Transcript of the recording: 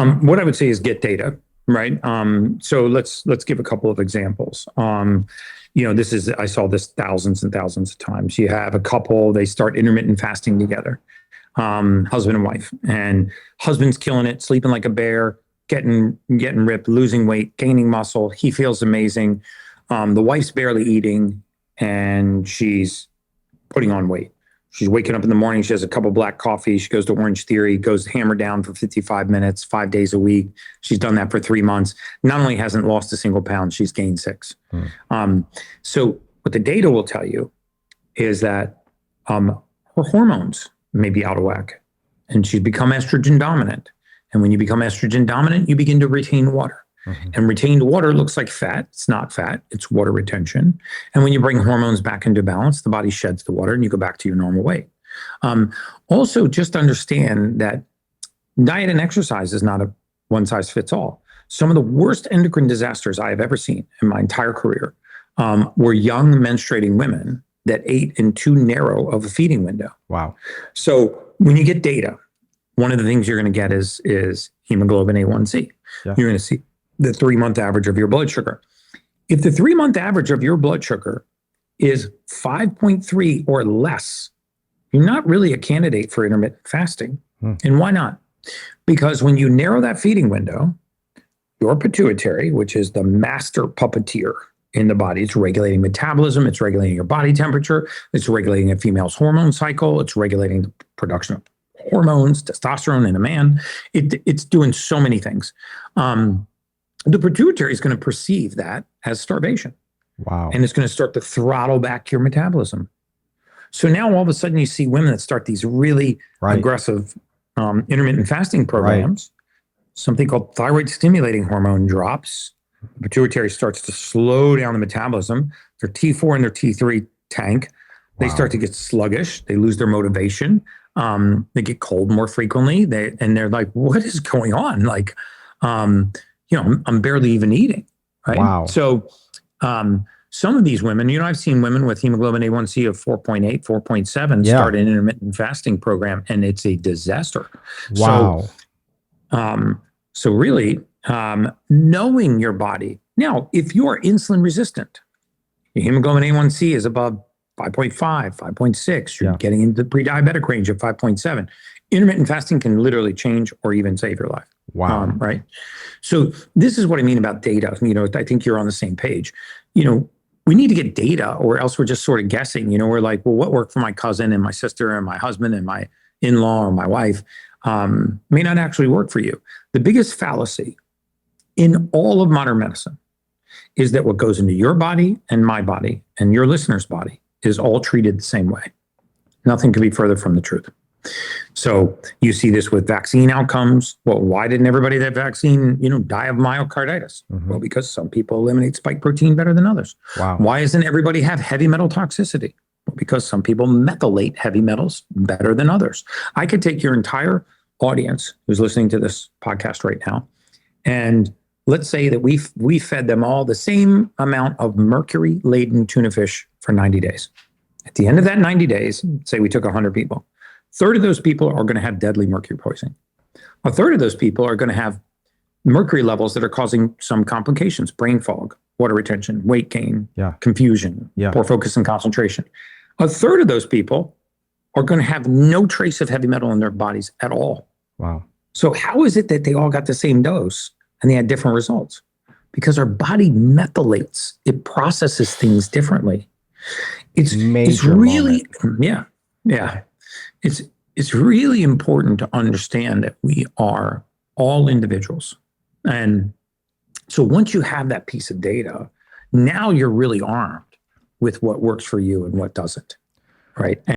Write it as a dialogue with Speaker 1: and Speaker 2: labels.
Speaker 1: What I would say is get data, right? So let's give a couple of examples. I saw this thousands and thousands of times. You have a couple, they start intermittent fasting together, husband and wife, and husband's killing it, sleeping like a bear, getting ripped, losing weight, gaining muscle. He feels amazing. The wife's barely eating, and she's putting on weight. She's waking up in the morning. She has a cup of black coffee. She goes to Orange Theory, goes hammer down for 55 minutes, 5 days a week. She's done that for 3 months. Not only hasn't lost a single pound, she's gained 6. So what the data will tell you is that her hormones may be out of whack, and she's become estrogen dominant. And when you become estrogen dominant, you begin to retain water. And retained water looks like fat. It's not fat. It's water retention. And when you bring hormones back into balance, the body sheds the water and you go back to your normal weight. Also, just understand that diet and exercise is not a one size fits all. Some of the worst endocrine disasters I have ever seen in my entire career were young menstruating women that ate in too narrow of a feeding window.
Speaker 2: Wow.
Speaker 1: So when you get data, one of the things you're going to get is hemoglobin A1C.
Speaker 2: Yeah.
Speaker 1: You're going to see the 3-month average of your blood sugar. If the 3-month average of your blood sugar is 5.3 or less, you're not really a candidate for intermittent fasting. And why not? Because when you narrow that feeding window, your pituitary, which is the master puppeteer in the body, it's regulating metabolism, it's regulating your body temperature, it's regulating a female's hormone cycle, it's regulating the production of hormones, testosterone in a man. It's doing so many things. The pituitary is going to perceive that as starvation.
Speaker 2: Wow.
Speaker 1: And it's going to start to throttle back your metabolism. So now all of a sudden you see women that start these really aggressive intermittent fasting programs. Something called thyroid stimulating hormone drops. The pituitary starts to slow down the metabolism. Their T4 and their T3 tank. They start to get sluggish. They lose their motivation. They get cold more frequently. They're like, what is going on? Like, I'm barely even eating, right?
Speaker 2: Wow.
Speaker 1: So some of these women, I've seen women with hemoglobin A1C of 4.8, 4.7 start an intermittent fasting program, and it's a disaster.
Speaker 2: Wow.
Speaker 1: So really, knowing your body. Now, if you are insulin resistant, your hemoglobin A1C is above 5.5, 5.6, you're getting into the pre-diabetic range of 5.7. Intermittent fasting can literally change or even save your life.
Speaker 2: Wow.
Speaker 1: Right. So this is what I mean about data. I think you're on the same page. We need to get data, or else we're just sort of guessing. We're like, well, what worked for my cousin and my sister and my husband and my in-law or my wife may not actually work for you. The biggest fallacy in all of modern medicine is that what goes into your body and my body and your listener's body is all treated the same way. Nothing could be further from the truth. So you see this with vaccine outcomes. Well, why didn't everybody that vaccine, die of myocarditis? Well, because some people eliminate spike protein better than others.
Speaker 2: Wow.
Speaker 1: Why doesn't everybody have heavy metal toxicity? Well, because some people methylate heavy metals better than others. I could take your entire audience who's listening to this podcast right now, and let's say that we fed them all the same amount of mercury-laden tuna fish for 90 days. At the end of that 90 days, say we took 100 people. A third of those people are going to have deadly mercury poisoning. A third of those people are going to have mercury levels that are causing some complications: brain fog, water retention, weight gain, confusion, poor focus and concentration. A third of those people are going to have no trace of heavy metal in their bodies at all.
Speaker 2: Wow.
Speaker 1: So how is it that they all got the same dose and they had different results? Because our body methylates. It processes things differently. It's really, It's really important to understand that we are all individuals. And so once you have that piece of data, now you're really armed with what works for you and what doesn't, right?